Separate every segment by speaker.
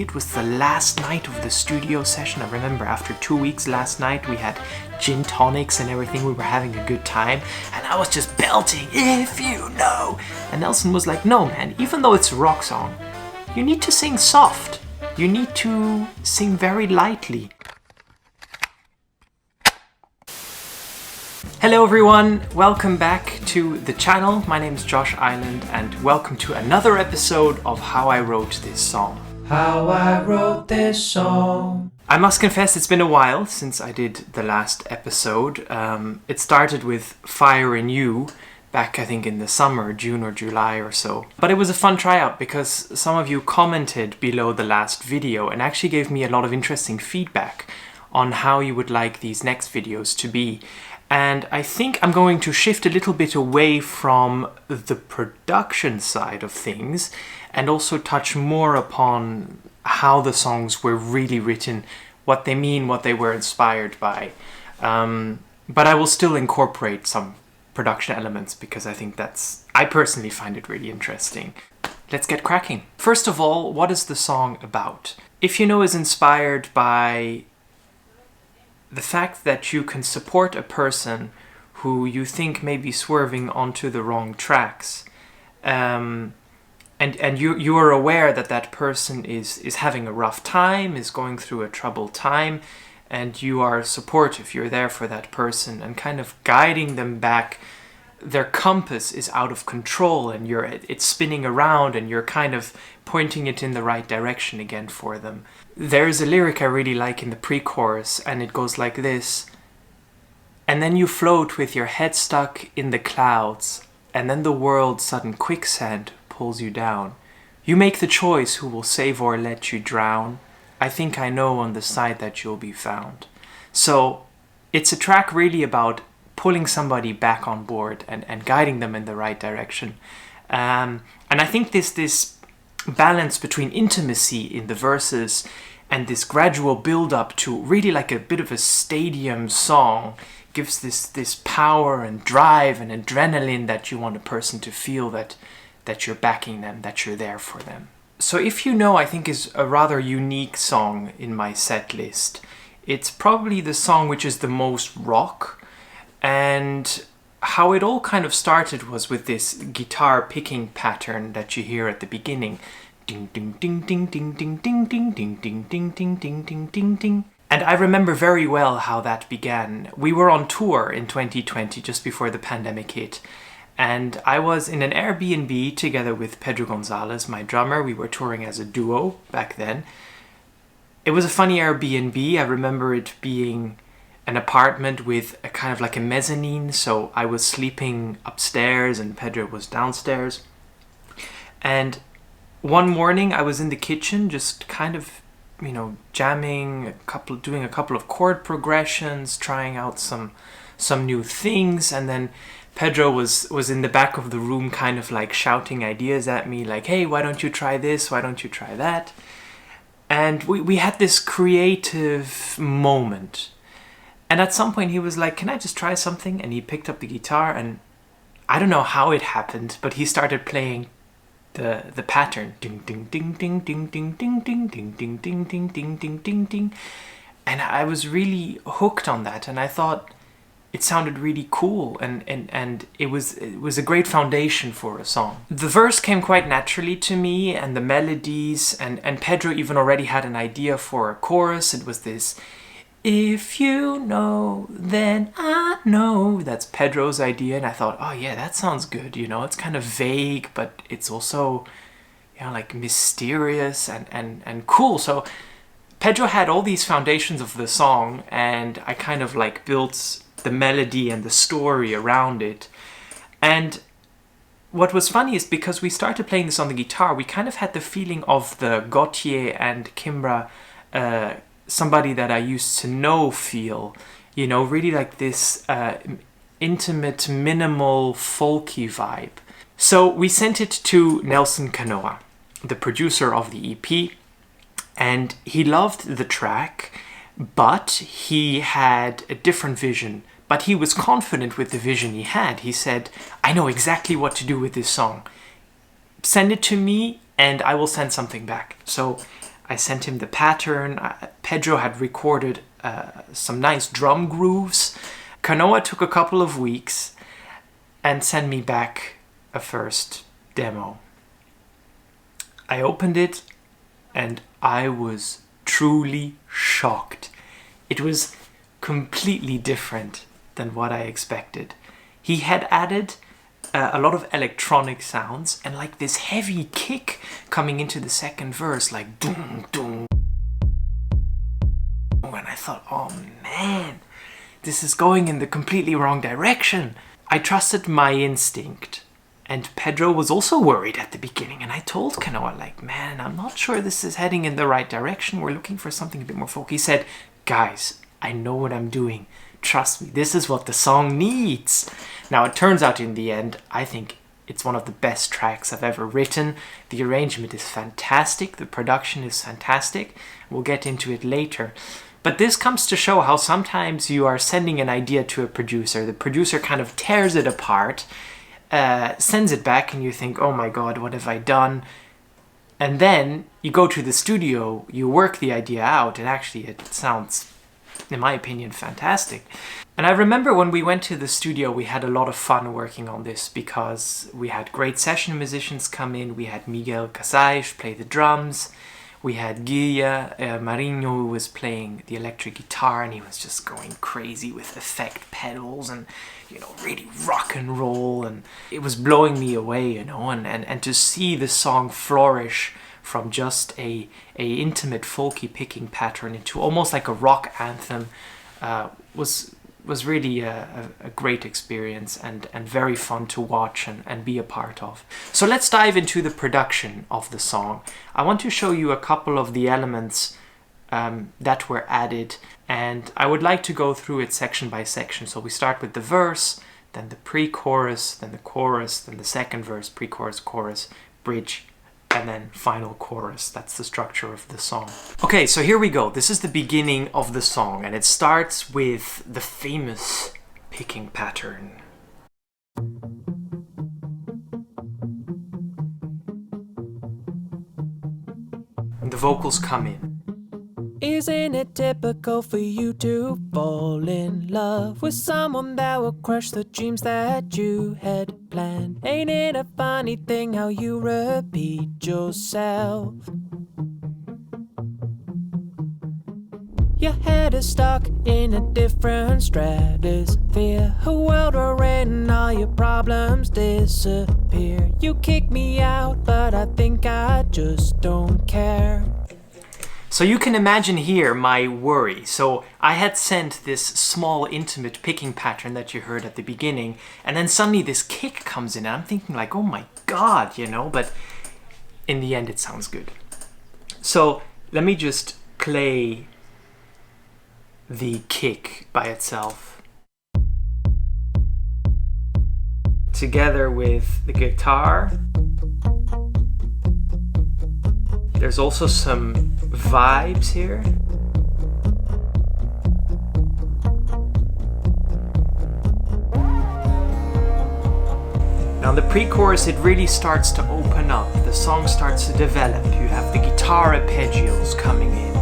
Speaker 1: It was the last night of the studio session. I remember after 2 weeks last night we had gin tonics and everything. We were having a good time and I was just belting, "If you know." And Nelson was like, "No man, even though it's a rock song, you need to sing soft. You need to sing very lightly." Hello everyone, welcome back to the channel. My name is Josh Island and welcome to another episode of How I Wrote This Song. How I wrote this song. I must confess it's been a while since I did the last episode. It started with Fire in You back I think in the summer, June or July or so. But it was a fun tryout because some of you commented below the last video and actually gave me a lot of interesting feedback on how you would like these next videos to be. And I think I'm going to shift a little bit away from the production side of things and also touch more upon how the songs were really written, what they mean, what they were inspired by. But I will still incorporate some production elements because I think I personally find it really interesting. Let's get cracking. First of all, what is the song about? If You Know is inspired by the fact that you can support a person who you think may be swerving onto the wrong tracks, and you are aware that that person is having a rough time, is going through a troubled time, and you are supportive, you're there for that person and kind of guiding them back. Their compass is out of control and it's spinning around and you're kind of pointing it in the right direction again for them. There's a lyric I really like in the pre-chorus and it goes like this: "And then you float with your head stuck in the clouds, and then the world's sudden quicksand pulls you down. You make the choice who will save or let you drown. I think I know on the side that you'll be found." So it's a track really about pulling somebody back on board and guiding them in the right direction. And I think this balance between intimacy in the verses and this gradual build-up to really like a bit of a stadium song gives this power and drive and adrenaline that you want a person to feel that you're backing them, that you're there for them. So If You Know, I think, is a rather unique song in my set list. It's probably the song which is the most rock. And how it all kind of started was with this guitar picking pattern that you hear at the beginning. Ding ding ding ding ding ding ding ding ding ding ding ding ding ding ding ding. And I remember very well how that began. We were on tour in 2020 just before the pandemic hit. And I was in an Airbnb together with Pedro Gonzalez, my drummer. We were touring as a duo back then. It was a funny Airbnb. I remember it being an apartment with a kind of like a mezzanine, so I was sleeping upstairs and Pedro was downstairs. And one morning I was in the kitchen just kind of, jamming doing a couple of chord progressions, trying out some new things, and then Pedro was in the back of the room kind of like shouting ideas at me like, "Hey, why don't you try this? Why don't you try that?" And we had this creative moment. And at some point he was like, "Can I just try something?" And he picked up the guitar and I don't know how it happened, but he started playing the pattern. Ding ding ding ding ding ding ding ding ding ding ding ding ding ding ding ding. And I was really hooked on that and I thought it sounded really cool and it was a great foundation for a song. The verse came quite naturally to me and the melodies and Pedro even already had an idea for a chorus. It was this: "If you know, then I know." That's Pedro's idea, and I thought, oh yeah, that sounds good, it's kind of vague, but it's also, like mysterious and cool. So Pedro had all these foundations of the song, and I kind of like built the melody and the story around it. And what was funny is because we started playing this on the guitar, we kind of had the feeling of the Gautier and Kimbra Somebody That I Used to Know feel, really like this intimate, minimal, folky vibe. So we sent it to Nelson Canoa, the producer of the EP, and he loved the track, but he had a different vision. But he was confident with the vision he had. He said, "I know exactly what to do with this song. Send it to me and I will send something back." So I sent him the pattern. Pedro had recorded some nice drum grooves. Canoa took a couple of weeks and sent me back a first demo. I opened it and I was truly shocked. It was completely different than what I expected. He had added a lot of electronic sounds and like this heavy kick coming into the second verse, like doom, doom. And I thought, oh man, this is going in the completely wrong direction. I trusted my instinct. And Pedro was also worried at the beginning. And I told Canoa, like, man, I'm not sure this is heading in the right direction. We're looking for something a bit more folk. He said, guys, I know what I'm doing. Trust me, this is what the song needs. Now, it turns out in the end, I think it's one of the best tracks I've ever written. The arrangement is fantastic. The production is fantastic. We'll get into it later. But this comes to show how sometimes you are sending an idea to a producer. The producer kind of tears it apart, sends it back, and you think, oh my God, what have I done? And then you go to the studio, you work the idea out, and actually it sounds, in my opinion, fantastic. And I remember when we went to the studio, we had a lot of fun working on this because we had great session musicians come in. We had Miguel Casais play the drums. We had Guilla Marinho, who was playing the electric guitar, and he was just going crazy with effect pedals and, you know, really rock and roll. And it was blowing me away, you know, and to see the song flourish from just a intimate folky picking pattern into almost like a rock anthem was really a great experience and very fun to watch and be a part of. So let's dive into the production of the song. I want to show you a couple of the elements that were added, and I would like to go through it section by section. So we start with the verse, then the pre-chorus, then the chorus, then the second verse, pre-chorus, chorus, bridge, and then final chorus. That's the structure of the song. Okay, so here we go. This is the beginning of the song, and it starts with the famous picking pattern. And the vocals come in. Isn't it typical for you to fall in love with someone that will crush the dreams that you had planned? Ain't it a funny thing how you repeat yourself? Your head is stuck in a different stratosphere, a world wherein all your problems disappear. You kick me out, but I think I just don't care. So you can imagine here my worry. So I had sent this small intimate picking pattern that you heard at the beginning, and then suddenly this kick comes in and I'm thinking like, oh my God, you know, but in the end it sounds good. So let me just play the kick by itself together with the guitar. There's also some vibes here. Now in the pre-chorus it really starts to open up. The song starts to develop. You have the guitar arpeggios coming in.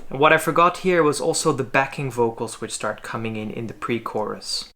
Speaker 1: And what I forgot here was also the backing vocals which start coming in the pre-chorus.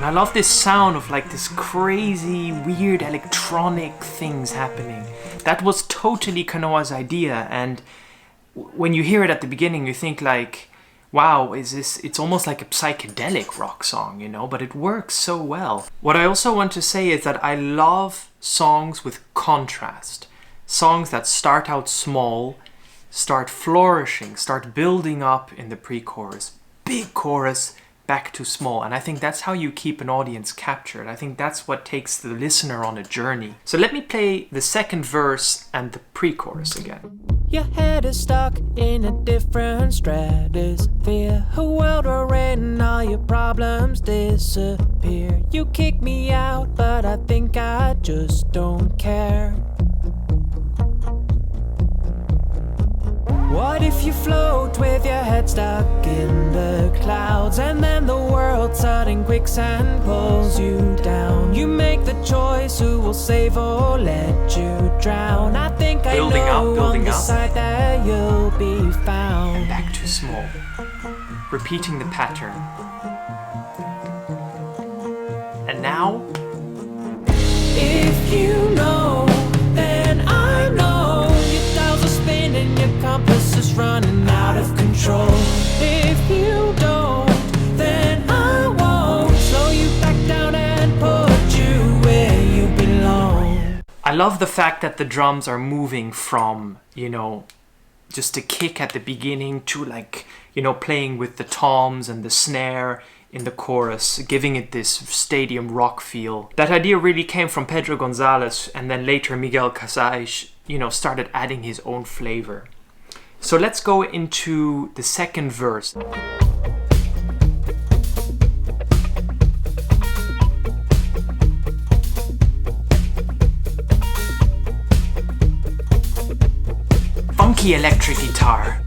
Speaker 1: I love this sound of like this crazy, weird electronic things happening. That was totally Canoa's idea, and when you hear it at the beginning you think like, wow, it's almost like a psychedelic rock song, you know, but it works so well. What I also want to say is that I love songs with contrast. Songs that start out small, start flourishing, start building up in the pre-chorus. Big chorus, back to small, and I think that's how you keep an audience captured. I think that's what takes the listener on a journey. So let me play the second verse and the pre-chorus again. Your head is stuck in a different stratosphere, a world wherein all your problems disappear. You kick me out, but I think I just don't care. What if you float with your head stuck in the clouds, and then the world sudden quicksand pulls you down? You make the choice who will save or let you drown. I think I know on the side that you'll be found. Back to small. Repeating the pattern. And now? If you know, then I know. Your dials are spinning, your compass is running out of control. If you don't, then I won't slow you back down and put you where you belong. I love the fact that the drums are moving from, just a kick at the beginning to playing with the toms and the snare in the chorus, giving it this stadium rock feel. That idea really came from Pedro Gonzalez, and then later Miguel Casais, started adding his own flavor. So let's go into the second verse. Funky electric guitar.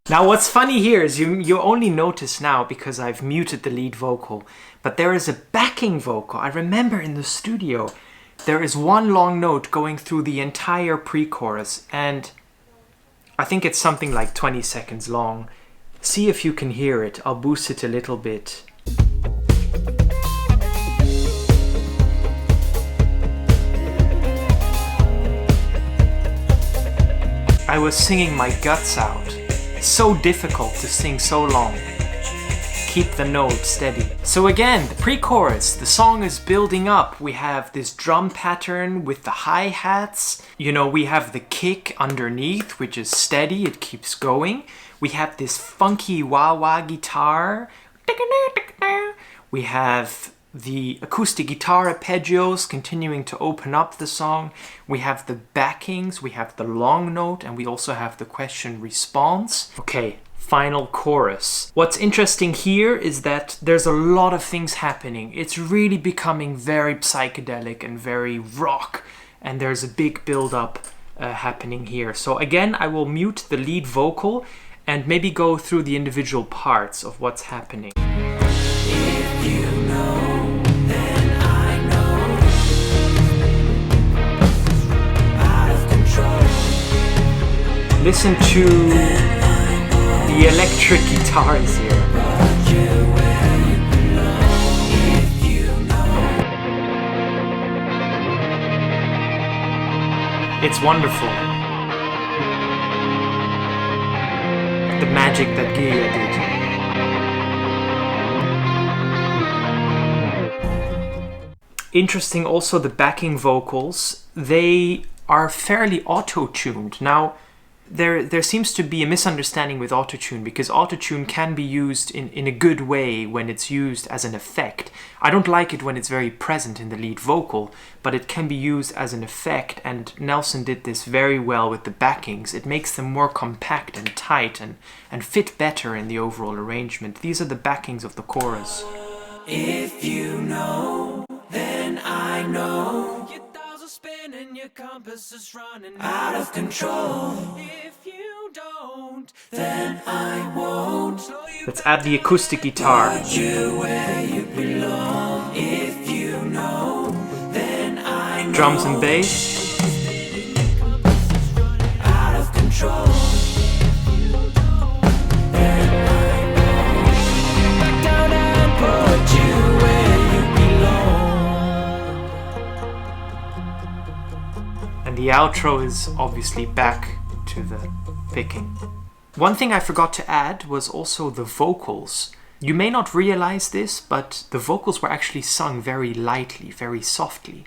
Speaker 1: Now what's funny here is you only notice now because I've muted the lead vocal, but there is a backing vocal. I remember in the studio there is one long note going through the entire pre-chorus, and I think it's something like 20 seconds long. See if you can hear it. I'll boost it a little bit. I was singing my guts out. So difficult to sing so long. Keep the note steady. So again, the pre-chorus, the song is building up. We have this drum pattern with the hi-hats. We have the kick underneath, which is steady, it keeps going. We have this funky wah-wah guitar. We have the acoustic guitar arpeggios continuing to open up the song. We have the backings, we have the long note, and we also have the question response. Okay, final chorus. What's interesting here is that there's a lot of things happening. It's really becoming very psychedelic and very rock, and there's a big build-up happening here. So again, I will mute the lead vocal and maybe go through the individual parts of what's happening. If you know, listen to the electric guitars here. It's wonderful. The magic that Kehl did. Interesting also the backing vocals. They are fairly auto-tuned. Now, there seems to be a misunderstanding with autotune, because autotune can be used in a good way when it's used as an effect. I don't like it when it's very present in the lead vocal, but it can be used as an effect, and Nelson did this very well with the backings. It makes them more compact and tight and fit better in the overall arrangement. These are the backings of the chorus. If you know, then I know. Spinning, your compass is running out of control. If you don't, then I won't. Let's add the acoustic guitar. Put you where you belong. If you know, then I know. Drums and bass. Out of control. Then I won't. Back down and put you where you belong. And the outro is obviously back to the picking. One thing I forgot to add was also the vocals. You may not realize this, but the vocals were actually sung very lightly, very softly.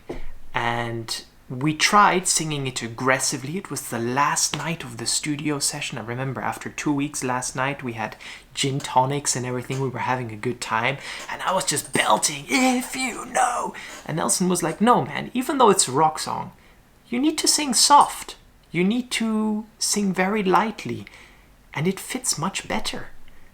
Speaker 1: and we tried singing it aggressively. It was the last night of the studio session. I remember after 2 weeks last night, we had gin tonics and everything. We were having a good time. And I was just belting, "If you know." And Nelson was like, "No, man, even though it's a rock song, you need to sing soft. You need to sing very lightly. And it fits much better."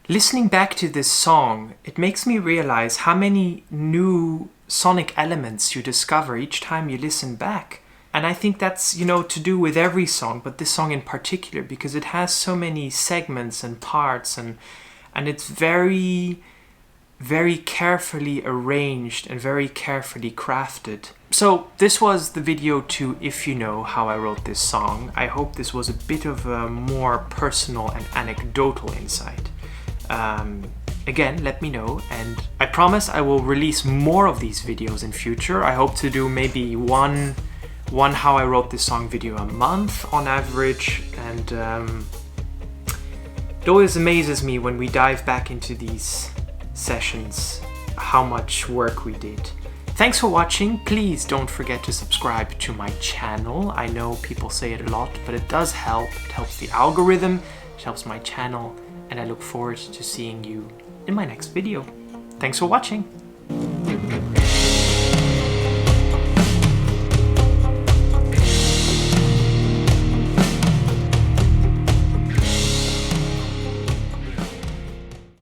Speaker 1: Listening back to this song, it makes me realize how many new sonic elements you discover each time you listen back. And I think that's, to do with every song, but this song in particular, because it has so many segments and parts, and it's very, very carefully arranged and very carefully crafted. So this was the video to If You Know How I Wrote This Song. I hope this was a bit of a more personal and anecdotal insight. Again, let me know, and I promise I will release more of these videos in future. I hope to do maybe one How I Wrote This Song video a month on average, and it always amazes me when we dive back into these sessions how much work we did. Thanks for watching. Please don't forget to subscribe to my channel. I know people say it a lot, but it does help. It helps the algorithm, it helps my channel, and I look forward to seeing you in my next video. Thanks for watching.